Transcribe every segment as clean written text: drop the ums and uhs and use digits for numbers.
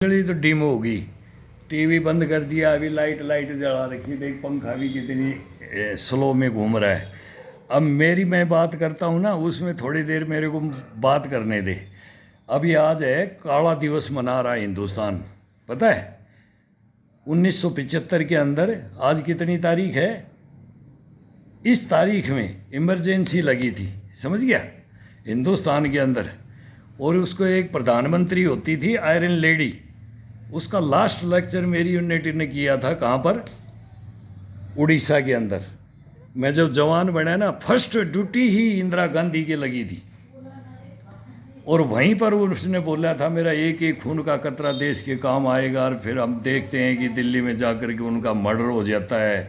बिजली तो डिम होगी। टीवी बंद कर दिया, अभी लाइट लाइट जला रखी, देख पंखा भी कितनी स्लो में घूम रहा है। अब मेरी मैं बात करता हूँ ना, उसमें थोड़ी देर मेरे को बात करने दे। अभी आज है काला दिवस मना रहा है हिंदुस्तान, पता है? 1975 के अंदर आज कितनी तारीख है? इस तारीख में इमरजेंसी लगी थी, समझ गया, हिंदुस्तान के अंदर। और उसको एक प्रधानमंत्री होती थी आयरन लेडी, उसका लास्ट लेक्चर मेरी यूनिटी ने किया था। कहाँ पर? उड़ीसा के अंदर। मैं जब जवान बना ना, फर्स्ट ड्यूटी ही इंदिरा गांधी की लगी थी। और वहीं पर उसने बोला था मेरा एक एक खून का कतरा देश के काम आएगा। और फिर हम देखते हैं कि दिल्ली में जाकर के उनका मर्डर हो जाता है।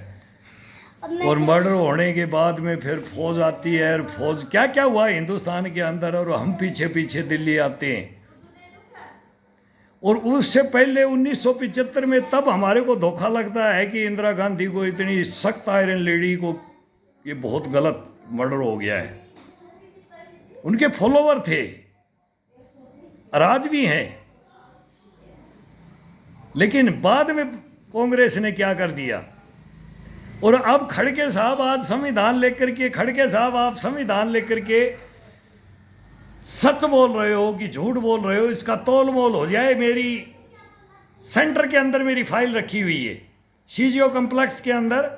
और मर्डर होने के बाद में फिर फौज आती है, और फौज क्या क्या हुआ हिंदुस्तान के अंदर, और हम पीछे पीछे दिल्ली आते हैं। और उससे पहले 1975 में तब हमारे को धोखा लगता है कि इंदिरा गांधी को, इतनी सख्त आयरन लेडी को, ये बहुत गलत मर्डर हो गया है। उनके फॉलोवर थे, आज भी हैं। लेकिन बाद में कांग्रेस ने क्या कर दिया। और अब खड़गे साहब आज संविधान लेकर के, खड़गे साहब आप संविधान लेकर के सच बोल रहे हो कि झूठ बोल रहे हो, इसका तोल मोल हो जाए। मेरी सेंटर के अंदर मेरी फाइल रखी हुई है, सीजीओ कम्प्लेक्स के अंदर,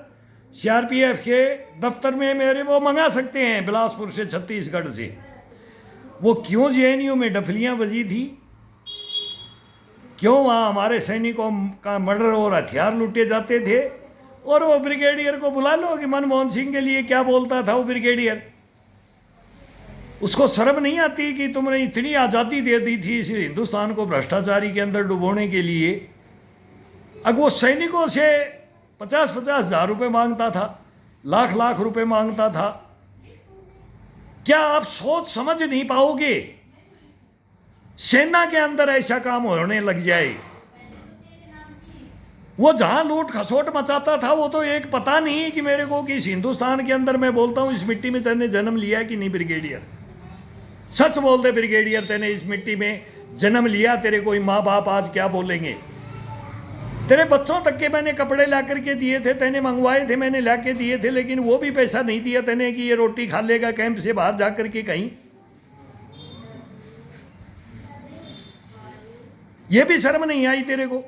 सीआरपीएफ के दफ्तर में मेरे वो मंगा सकते हैं, बिलासपुर से, छत्तीसगढ़ से। वो क्यों जेएनयू में डफलियां बजी थी, क्यों वहाँ हमारे सैनिकों का मर्डर और हथियार लूटे जाते थे। और वो ब्रिगेडियर को बुला लो कि मनमोहन सिंह के लिए क्या बोलता था वो ब्रिगेडियर। उसको शर्म नहीं आती कि तुमने इतनी आज़ादी दे दी थी इस हिंदुस्तान को भ्रष्टाचारी के अंदर डुबोने के लिए। अब वो सैनिकों से 50-50 हज़ार रुपये मांगता था, लाख लाख रुपए मांगता था। क्या आप सोच समझ नहीं पाओगे? सेना के अंदर ऐसा काम होने लग जाए। वो जहां लूट खसोट मचाता था, वो तो एक पता नहीं कि मेरे को कि इस हिंदुस्तान के अंदर, मैं बोलता हूं, इस मिट्टी में तेने जन्म लिया है कि नहीं ब्रिगेडियर? सच बोल दे ब्रिगेडियर, तेने इस मिट्टी में जन्म लिया? तेरे कोई माँ बाप आज क्या बोलेंगे? तेरे बच्चों तक के मैंने कपड़े ला करके दिए थे, तेने मंगवाए थे, मैंने ला के दिए थे, लेकिन वो भी पैसा नहीं दिया तेने कि ये रोटी खा लेगा कैंप से बाहर जाकर के कहीं। ये भी शर्म नहीं आई तेरे को?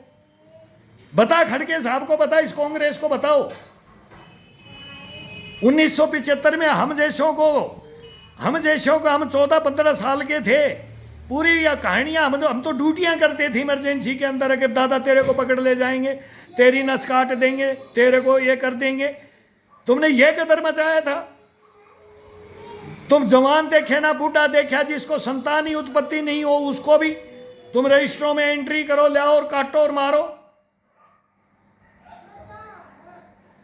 बता खड़गे साहब को, बता इस कांग्रेस को, बताओ 1975 में हम जैसों को हम 14-15 साल के थे, पूरी या कहानियां, हम तो ड्यूटियां करते थे इमरजेंसी के अंदर कि दादा तेरे को पकड़ ले जाएंगे, तेरी नस काट देंगे, तेरे को ये कर देंगे। तुमने ये कदर मचाया था। तुम जवान देखे ना बूढ़ा देखा, जिसको संतान ही उत्पत्ति नहीं हो उसको भी तुम रजिस्ट्रों में एंट्री करो, ले और काटो और मारो।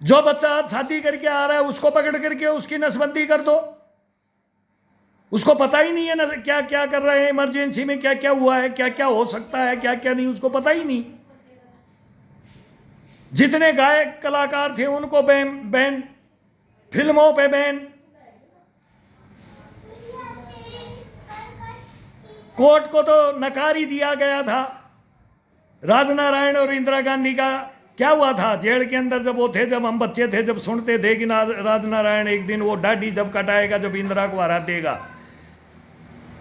जो बच्चा आज शादी करके आ रहा है उसको पकड़ करके उसकी नसबंदी कर दो। उसको पता ही नहीं है ना क्या क्या कर रहे हैं इमरजेंसी में, क्या क्या हुआ है, क्या क्या हो सकता है, क्या क्या नहीं, उसको पता ही नहीं। जितने गायक कलाकार थे उनको बैन, फिल्मों पे बैन, कोर्ट को तो नकार ही दिया गया था। राजनारायण और इंदिरा गांधी का क्या हुआ था जेल के अंदर जब वो थे, जब हम बच्चे थे, जब सुनते थे कि राजनारायण एक दिन वो दाढ़ी जब कटाएगा जब इंदिरा को हरा देगा,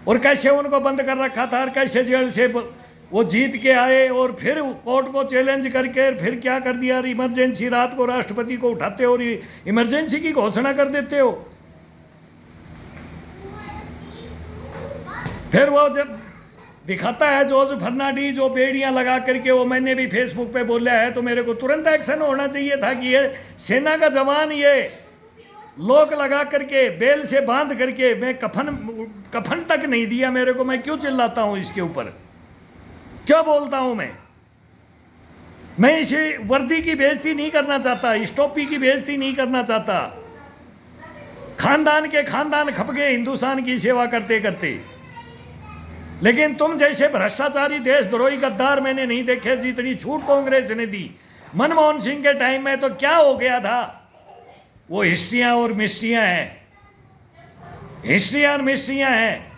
और कैसे उनको बंद कर रखा था, और कैसे जेल से वो जीत के आए, और फिर कोर्ट को चैलेंज करके फिर क्या कर दिया, इमरजेंसी रात को राष्ट्रपति को उठाते हो और इमरजेंसी की घोषणा कर देते हो। फिर वो जब दिखाता है जॉर्ज फर्नांडीज जो बेड़ियां लगा करके, वो मैंने भी फेसबुक पे बोला है, तो मेरे को तुरंत एक्शन होना चाहिए था कि ये सेना का जवान ये लोक लगा करके बेल से बांध करके, मैं कफन तक नहीं दिया मेरे को, मैं क्यों चिल्लाता हूं इसके ऊपर, क्यों बोलता हूं मैं इसे वर्दी की बेइज्जती नहीं करना चाहता, इस टोपी की बेइज्जती नहीं करना चाहता। खानदान के खानदान खप गए हिंदुस्तान की सेवा करते करते। लेकिन तुम जैसे भ्रष्टाचारी देशद्रोही गद्दार मैंने नहीं देखे जितनी छूट कांग्रेस ने दी। मनमोहन सिंह के टाइम में तो क्या हो गया था, वो हिस्ट्रियां और मिस्ट्रियां हैं, हिस्ट्रियां और मिस्ट्रियां हैं।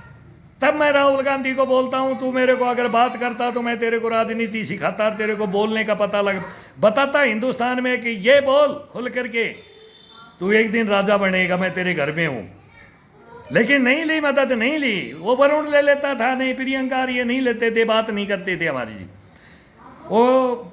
तब मैं राहुल गांधी को बोलता हूं, तू मेरे को अगर बात करता तो मैं तेरे को राजनीति सिखाता, तेरे को बोलने का पता लग बताता हिंदुस्तान में कि ये बोल खुल करके, तू एक दिन राजा बनेगा, मैं तेरे घर में हूं। लेकिन नहीं ली मदद, नहीं ली। वो वरुण ले लेता था, नहीं प्रियंका, ये नहीं लेते थे, बात नहीं करते थे हमारी जी। वो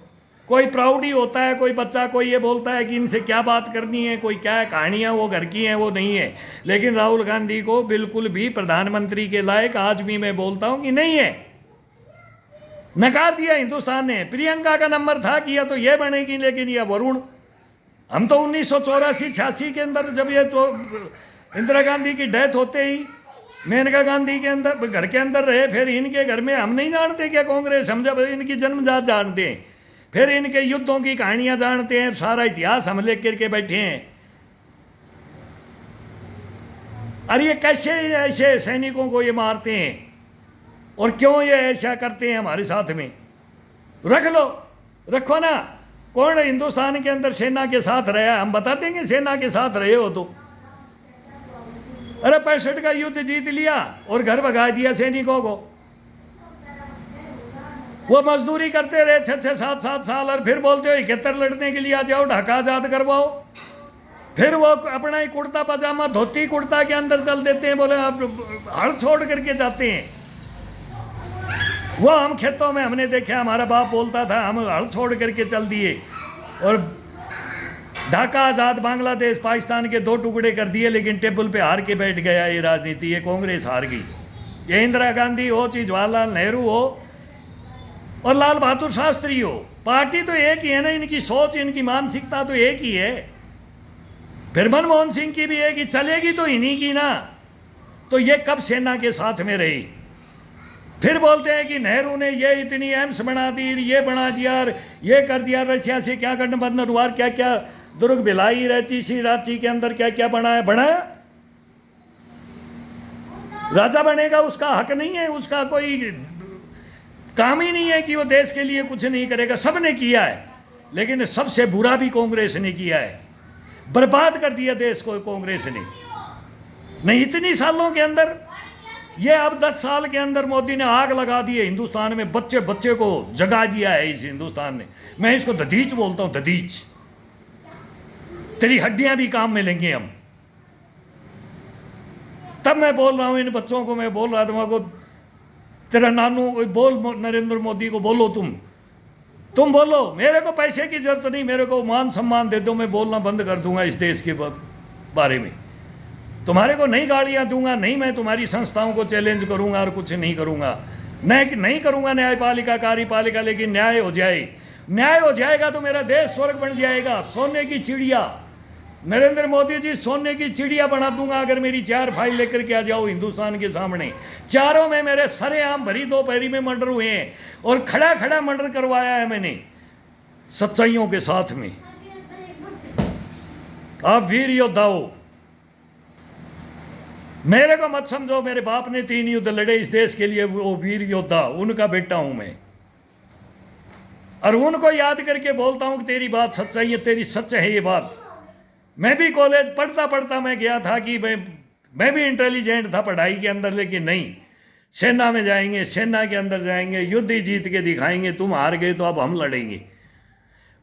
कोई प्राउड ही होता है, कोई बच्चा कोई ये बोलता है कि इनसे क्या बात करनी है, कोई क्या कहानियां वो घर की हैं, वो नहीं है। लेकिन राहुल गांधी को बिल्कुल भी प्रधानमंत्री के लायक आज भी मैं बोलता हूं कि नहीं है। नकार दिया हिंदुस्तान ने। प्रियंका का नंबर था किया तो ये बनेगी, लेकिन यह वरुण, हम तो 1984-86 के अंदर जब ये तो इंदिरा गांधी की डेथ होते ही मेनका गांधी के अंदर घर के अंदर रहे, फिर इनके घर में हम नहीं जानते क्या कांग्रेस, हम जब इनकी जन्मजात जानते हैं, फिर इनके युद्धों की कहानियां जानते हैं, सारा इतिहास हम लेकर करके बैठे हैं। अरे ये कैसे ऐसे सैनिकों को ये मारते हैं और क्यों ये ऐसा करते हैं हमारे साथ में? रख लो, रखो ना। कौन हिंदुस्तान के अंदर सेना के साथ रहा, हम बता देंगे सेना के साथ रहे हो तो। अरे 65 का युद्ध जीत लिया और घर भगा दिया सैनिकों को। वो मजदूरी करते रहे 6-7 साल और फिर बोलते हो 71 लड़ने के लिए आ जाओ, ढाका आजाद करवाओ। फिर वो अपना ही कुर्ता पजामा धोती कुर्ता के अंदर चल देते हैं, बोले आप हड़ छोड़ करके जाते हैं। वो हम खेतों में हमने देखा, हमारा बाप बोलता था हम हड़ छोड़ करके चल दिए और ढाका आजाद बांग्लादेश पाकिस्तान के 2 टुकड़े कर दिए, लेकिन टेबल पे हार के बैठ गया ये राजनीति, ये कांग्रेस हार गई। ये इंदिरा गांधी हो, चाहे जवाहरलाल नेहरू हो और लाल बहादुर शास्त्री हो, पार्टी तो एक ही है ना, इनकी सोच इनकी मानसिकता तो एक ही है। फिर मनमोहन सिंह की भी एक ही, चलेगी तो इन्हीं की ना। तो ये कब सेना के साथ में रही? फिर बोलते हैं कि नेहरू ने ये इतनी एम्स बना दी, ये बना दिया, ये कर दिया, रशिया से क्या गठबंधन हुआ, क्या क्या दुर्ग भिलाई रांची के अंदर क्या क्या बनाया। राजा बनेगा, उसका हक नहीं है, उसका कोई काम ही नहीं है कि वो देश के लिए कुछ नहीं करेगा। सबने किया है, लेकिन सबसे बुरा भी कांग्रेस ने किया है, बर्बाद कर दिया देश को कांग्रेस ने। नहीं इतनी सालों के अंदर, ये अब 10 साल के अंदर मोदी ने आग लगा दी है हिंदुस्तान में, बच्चे बच्चे को जगा दिया है इस हिंदुस्तान ने। मैं इसको दधीच बोलता हूं, दधीच। तेरी हड्डियां भी काम में लेंगे हम। तब मैं बोल रहा हूं इन बच्चों को, मैं बोल रहा था को, तेरा नानू बोल नरेंद्र मोदी को बोलो, तुम बोलो, मेरे को पैसे की जरूरत नहीं, मेरे को मान सम्मान दे दो, मैं बोलना बंद कर दूंगा इस देश के बारे में। तुम्हारे को नहीं गालियां दूंगा, नहीं मैं तुम्हारी संस्थाओं को चैलेंज करूंगा और कुछ नहीं करूंगा, नहीं करूंगा न्यायपालिका कार्यपालिका, लेकिन न्याय हो जाए। न्याय हो जाएगा तो मेरा देश स्वर्ग बन जाएगा, सोने की चिड़िया। नरेंद्र मोदी जी, सोने की चिड़िया बना दूंगा अगर मेरी 4 फाइल लेकर के आ जाओ हिंदुस्तान के सामने। चारों में मेरे सरेआम भरी दोपहरी में मर्डर हुए हैं और खड़ा खड़ा मर्डर करवाया है मैंने सच्चाइयों के साथ में। आप वीर योद्धा हो, मेरे को मत समझो, मेरे बाप ने 3 युद्ध लड़े इस देश के लिए, वो वीर योद्धा, उनका बेटा हूं मैं। और उनको याद करके बोलता हूं कि तेरी बात सच्चाई है, तेरी सच है ये बात। मैं भी कॉलेज पढ़ता मैं गया था कि मैं भी इंटेलिजेंट था पढ़ाई के अंदर, लेकिन नहीं, सेना में जाएंगे, सेना के अंदर जाएंगे, युद्ध ही जीत के दिखाएंगे, तुम हार गए तो अब हम लड़ेंगे।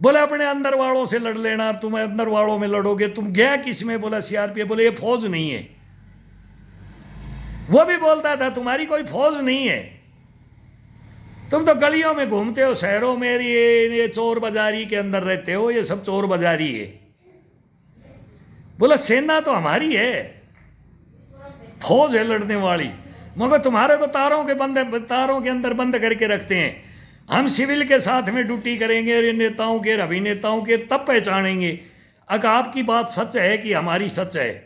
बोले अपने अंदर वालों से लड़ लेना, तुम अंदर वालों में लड़ोगे। तुम गया किस में? बोला सीआरपीएफ। बोले ये फौज नहीं है। वो भी बोलता था तुम्हारी कोई फौज नहीं है, तुम तो गलियों में घूमते हो, शहरों में ये चोर बाजारी के अंदर रहते हो, ये सब चोर बाजारी है। बोला सेना तो हमारी है, फौज है लड़ने वाली, मगर तुम्हारे को तारों के अंदर बंद करके रखते हैं। हम सिविल के साथ में ड्यूटी करेंगे, नेताओं के अभिनेताओं के, तब पहचानेंगे अगर आपकी बात सच है कि हमारी सच है।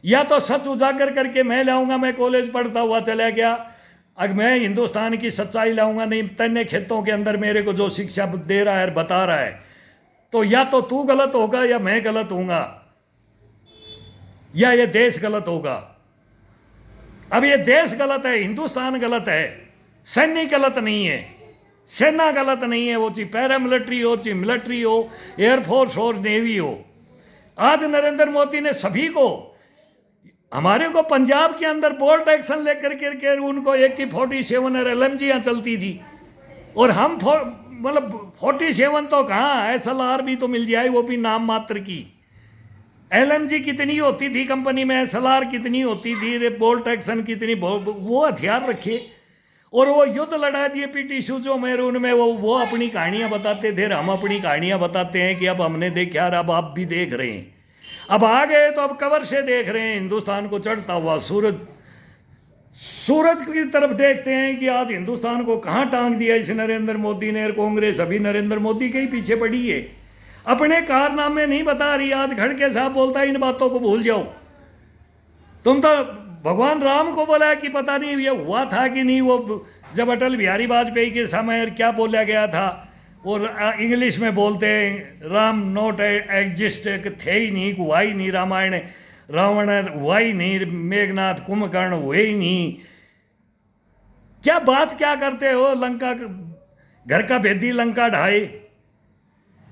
या तो सच उजागर करके मैं लाऊंगा, मैं कॉलेज पढ़ता हुआ चला गया, अगर मैं हिंदुस्तान की सच्चाई लाऊंगा, नहीं तन्ने खेतों के अंदर मेरे को जो शिक्षा दे रहा है, बता रहा है, तो या तो तू गलत होगा या मैं गलत होऊंगा या ये देश गलत होगा। अब ये देश गलत है, हिंदुस्तान गलत है, सैनिक गलत नहीं है, सेना गलत नहीं है, वो चाहे पैरामिलिट्री हो, चाहे मिलिट्री हो, एयरफोर्स हो, नेवी हो। आज नरेंद्र मोदी ने सभी को हमारे को पंजाब के अंदर बोल्ट एक्शन लेकर के उनको AK-47 और LMG चलती थी, और हम मतलब 47 तो कहाँ, SLR भी तो मिल जाए, वो भी नाम मात्र की। LMG कितनी होती थी कंपनी में, SLR कितनी होती थी, बोल्ट एक्शन कितनी, वो हथियार रखे और वो युद्ध लड़ा दिए PT सूजो मैरून में। वो अपनी कहानियां बताते थे, हम अपनी कहानियां बताते हैं कि अब हमने देखा, अब आप भी देख रहे हैं। अब आ गए तो अब कवर से देख रहे हैं हिंदुस्तान को चढ़ता हुआ सूरज। सूरज की तरफ देखते हैं कि आज हिंदुस्तान को कहाँ टांग दिया इस नरेंद्र मोदी ने, और कांग्रेस अभी नरेंद्र मोदी के ही पीछे पड़ी है, अपने कारनामे नहीं बता रही। आज खड़के साहब बोलता है इन बातों को भूल जाओ, तुम तो भगवान राम को बोला कि पता नहीं ये हुआ था कि नहीं, वो जब अटल बिहारी वाजपेयी के समय क्या बोला गया था, और इंग्लिश में बोलते हैं राम नॉट एग्जिस्ट, थे ही नहीं, हुआ ही नहीं, रामायण रावण हुआ ही नहीं, मेघनाथ कुंभकर्ण हुए ही नहीं। क्या बात क्या करते हो, लंका घर का भेदी लंका ढाए,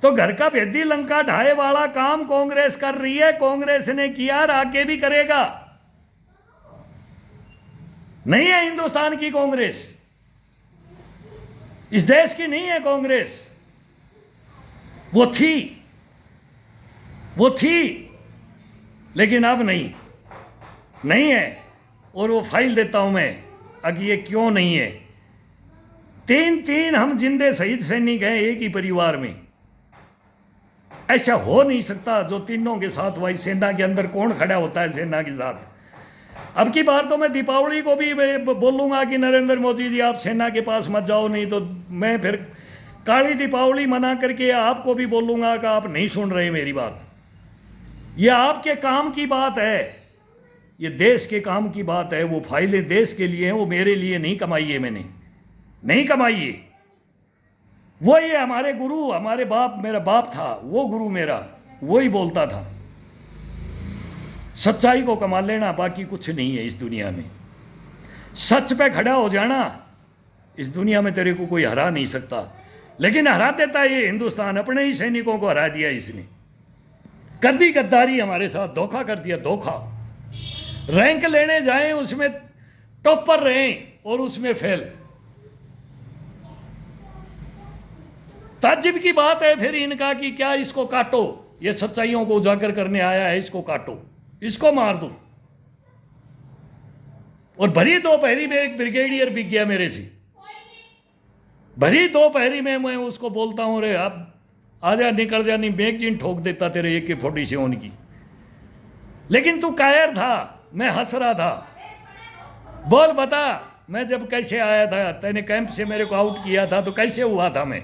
तो घर का भेदी लंका ढाए वाला काम कांग्रेस कर रही है, कांग्रेस ने किया और आगे भी करेगा। नहीं है हिंदुस्तान की कांग्रेस, इस देश की नहीं है कांग्रेस। वो थी लेकिन अब नहीं है। और वो फाइल देता हूं मैं, अब ये क्यों नहीं है। तीन हम जिंदे शहीद सैनिक हैं एक ही परिवार में, ऐसा हो नहीं सकता जो तीनों के साथ वाई सेना के अंदर कौन खड़ा होता है सेना के साथ। अब की बार तो मैं दीपावली को भी बोलूंगा कि नरेंद्र मोदी जी आप सेना के पास मत जाओ, नहीं तो मैं फिर काली दीपावली मना करके आपको भी बोलूंगा कि आप नहीं सुन रहे मेरी बात। ये आपके काम की बात है, ये देश के काम की बात है। वो फाइलें देश के लिए हैं, वो मेरे लिए नहीं कमाई है, मैंने नहीं कमाई है। वो ये हमारे गुरु, हमारे बाप, मेरा बाप था वो गुरु मेरा, वो ही बोलता था सच्चाई को कमा लेना, बाकी कुछ नहीं है इस दुनिया में। सच पे खड़ा हो जाना, इस दुनिया में तेरे को कोई हरा नहीं सकता। लेकिन हरा देता है ये हिंदुस्तान, अपने ही सैनिकों को हरा दिया इसने, कर दी गद्दारी हमारे साथ, धोखा कर दिया, धोखा। रैंक लेने जाएं उसमें टॉपर रहें और उसमें फेल। ताज्जुब की बात है फिर इनका कि क्या इसको काटो, ये सच्चाइयों को उजागर करने आया है, इसको काटो, इसको मार दो। और भरी दोपहरी में एक ब्रिगेडियर बिक गया मेरे से, भरी दोपहरी में मैं उसको बोलता हूं रे अब आजा निकल जा, नहीं मैगजीन ठोक देता तेरे AK-47 की। लेकिन तू कायर था, मैं हंस रहा था। बोल बता मैं जब कैसे आया था, तेने कैंप से मेरे को आउट किया था तो कैसे हुआ था मैं,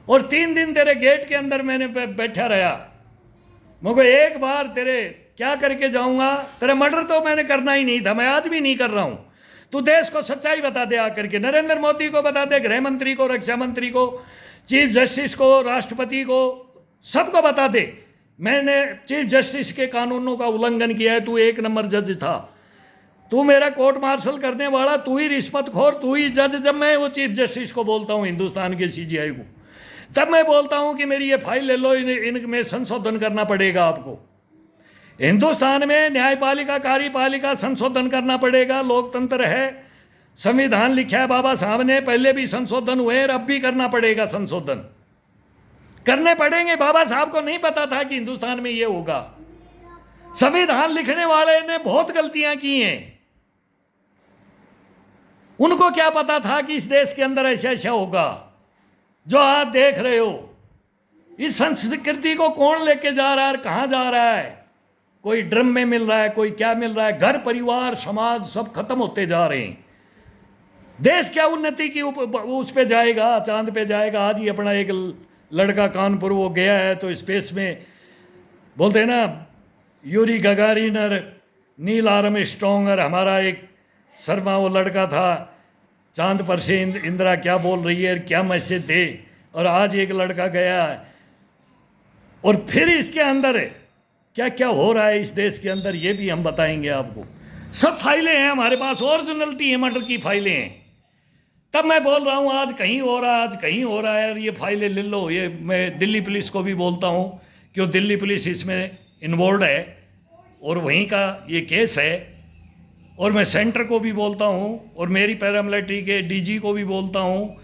और 3 दिन तेरे गेट के अंदर मैंने बैठा रहा। मुझे एक बार तेरे क्या करके जाऊंगा, तेरा मर्डर तो मैंने करना ही नहीं था, मैं आज भी नहीं कर रहा हूं। तू देश को सच्चाई बता दे आकर के, नरेंद्र मोदी को बता दे, गृह मंत्री को, रक्षा मंत्री को, चीफ जस्टिस को, राष्ट्रपति को, सबको बता दे मैंने चीफ जस्टिस के कानूनों का उल्लंघन किया है। तू 1 नंबर जज था, तू मेरा कोर्ट मार्शल करने वाला, तू ही रिश्वतखोर, तू ही जज। जब मैं वो चीफ जस्टिस को बोलता हूं हिंदुस्तान के CJI को, तब मैं बोलता हूं कि मेरी ये फाइल ले लो, इनमें संशोधन करना पड़ेगा आपको। हिंदुस्तान में न्यायपालिका कार्यपालिका संशोधन करना पड़ेगा, लोकतंत्र है, संविधान लिखा है बाबा साहब ने, पहले भी संशोधन हुए और अब भी करना पड़ेगा, संशोधन करने पड़ेंगे। बाबा साहब को नहीं पता था कि हिंदुस्तान में ये होगा। संविधान लिखने वाले ने बहुत गलतियां की हैं, उनको क्या पता था कि इस देश के अंदर ऐसा ऐसा होगा जो आज देख रहे हो। इस संस्कृति को कौन लेके जा रहा है, कहां जा रहा है, कोई ड्रम में मिल रहा है, कोई क्या मिल रहा है, घर परिवार समाज सब खत्म होते जा रहे हैं। देश क्या उन्नति की उस पे जाएगा, चांद पे जाएगा। आज ही अपना एक लड़का कानपुर वो गया है तो स्पेस में बोलते हैं ना यूरी गगारिन और नील आर्मस्ट्रांग, और हमारा एक शर्मा वो लड़का था चांद पर से, इंदिरा क्या बोल रही है, क्या मैसेज दे। और आज एक लड़का गया है, और फिर इसके अंदर क्या क्या हो रहा है इस देश के अंदर, ये भी हम बताएंगे आपको। सब फाइलें हैं हमारे पास, ओरिजिनलिटी है, मर्डर की फाइलें हैं। तब मैं बोल रहा हूँ आज कहीं हो रहा है, आज कहीं हो रहा है, और ये फाइलें ले लो। ये मैं दिल्ली पुलिस को भी बोलता हूँ, क्यों दिल्ली पुलिस इसमें इन्वॉल्व है। और वहीं का ये केस है। और मैं सेंटर को भी बोलता हूँ और मेरी पैरामिलिट्री के डीजी को भी बोलता हूँ,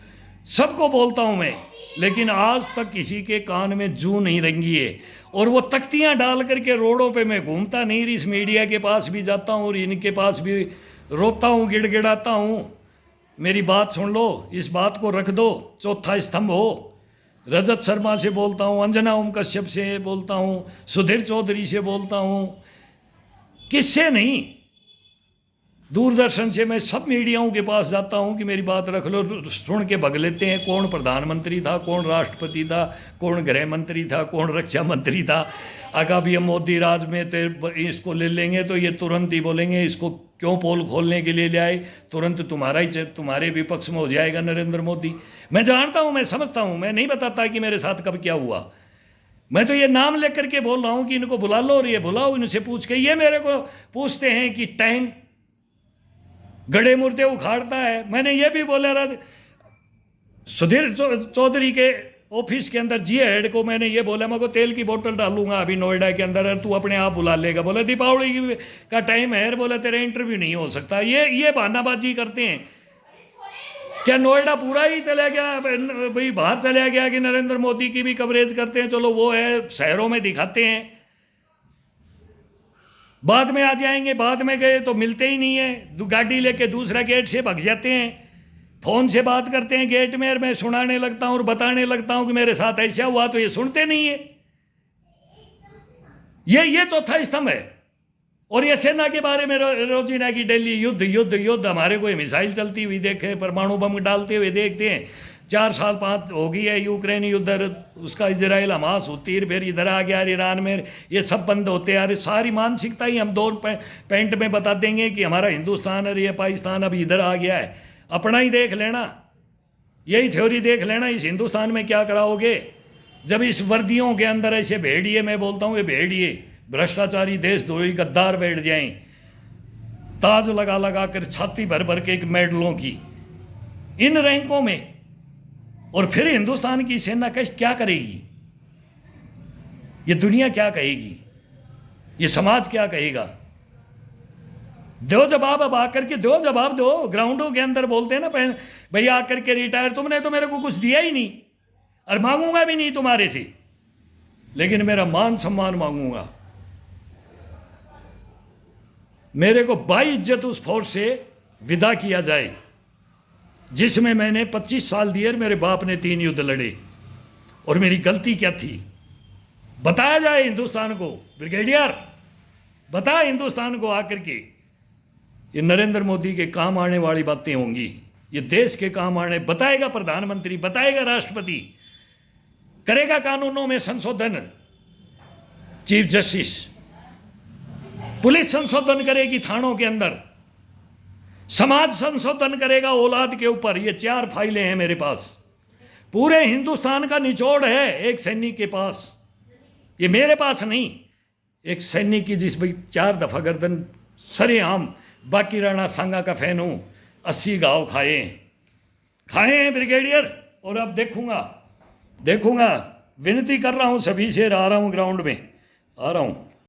सबको बोलता हूँ मैं, लेकिन आज तक किसी के कान में जूं नहीं रेंगी है। और वो तख्तियाँ डाल करके रोडों पे मैं घूमता नहीं, इस मीडिया के पास भी जाता हूँ और इनके पास भी रोता हूँ, गिड़गिड़ाता हूँ। मेरी बात सुन लो, इस बात को रख दो, चौथा स्तंभ हो। रजत शर्मा से बोलता हूँ, अंजना ओम कश्यप से बोलता हूँ, सुधीर चौधरी से बोलता हूँ, किससे नहीं, दूरदर्शन से मैं सब मीडियाओं के पास जाता हूं कि मेरी बात रख लो। सुन के भग लेते हैं, कौन प्रधानमंत्री था, कौन राष्ट्रपति था, कौन गृह मंत्री था, कौन रक्षा मंत्री था। अगर भी हम मोदी राज में तो इसको ले लेंगे तो ये तुरंत ही बोलेंगे इसको क्यों पोल खोलने के लिए ले आए, तुरंत तुम्हारे विपक्ष में हो जाएगा नरेंद्र मोदी। मैं जानता हूं, मैं समझता हूं, मैं नहीं बताता कि मेरे साथ कब क्या हुआ। मैं तो ये नाम लेकर के बोल रहा हूं कि इनको बुला लो और ये बुलाओ, इनसे पूछ के। ये मेरे को पूछते हैं कि टैंक गड़े मुर्दे उखाड़ता है। मैंने ये भी बोला सुधीर चौधरी के ऑफिस के अंदर जी हेड को, मैंने ये बोला मैं को तेल की बोतल डालूंगा अभी नोएडा के अंदर, तू अपने आप बुला लेगा। बोला दीपावली का टाइम है, बोला तेरा इंटरव्यू नहीं हो सकता। ये बहानाबाजी करते हैं। क्या नोएडा पूरा ही चला गया भाई, बाहर चला गया कि नरेंद्र मोदी की भी कवरेज करते हैं? चलो वो है, शहरों में दिखाते हैं, बाद में आ जाएंगे। बाद में गए तो मिलते ही नहीं है, गाड़ी लेके दूसरा गेट से भाग जाते हैं, फोन से बात करते हैं गेट में, और मैं सुनाने लगता हूं और बताने लगता हूं कि मेरे साथ ऐसा हुआ, तो ये सुनते नहीं है। ये चौथा स्तंभ है। और ये सेना के बारे में रोजीना की डेली युद्ध युद्ध युद्ध, हमारे कोई मिसाइल चलती हुई देखे, परमाणु बम डालते हुए देखते हैं। 4 साल 5 हो गई है यूक्रेन युद्ध, उसका इजराइल हमास होती है, फिर इधर आ गया ईरान में, ये सब बंद होते हैं। अरे सारी मानसिकता ही हम 2 पेंट में बता देंगे कि हमारा हिंदुस्तान और ये पाकिस्तान अब इधर आ गया है। अपना ही देख लेना, यही थ्योरी देख लेना, इस हिंदुस्तान में क्या कराओगे जब इस वर्दियों के अंदर ऐसे भेड़िए, मैं बोलता हूँ ये भेड़िए भ्रष्टाचारी देशद्रोही गद्दार बैठ जाएं, ताज लगा लगा कर छाती भर भर के मेडलों की इन रैंकों में। और फिर हिंदुस्तान की सेना कैसे क्या करेगी? ये दुनिया क्या कहेगी? ये समाज क्या कहेगा? दो जवाब, अब आकर के दो जवाब दो। ग्राउंडों के अंदर बोलते हैं ना भैया आकर के रिटायर, तुमने तो मेरे को कुछ दिया ही नहीं और मांगूंगा भी नहीं तुम्हारे से, लेकिन मेरा मान सम्मान मांगूंगा। मेरे को बाइज्जत उस फौज से विदा किया जाए जिसमें मैंने 25 साल दिए, मेरे बाप ने 3 युद्ध लड़े, और मेरी गलती क्या थी बताया जाए हिंदुस्तान को। ब्रिगेडियर बता हिंदुस्तान को आकर के, ये नरेंद्र मोदी के काम आने वाली बातें होंगी, ये देश के काम आने, बताएगा प्रधानमंत्री, बताएगा राष्ट्रपति, करेगा कानूनों में संशोधन चीफ जस्टिस, पुलिस संशोधन करेगी थानों के अंदर, समाज संशोधन करेगा औलाद के ऊपर। ये 4 फाइलें हैं मेरे पास, पूरे हिंदुस्तान का निचोड़ है एक सैनिक के पास, ये मेरे पास नहीं। एक सैनिक की जिस भाई 4 दफा गर्दन सरेआम, बाकी राणा सांगा का फैन हूं, 80 घाव खाए हैं ब्रिगेडियर। और अब देखूंगा, विनती कर रहा हूं सभी से, आ रहा हूं ग्राउंड में, आ रहा हूं।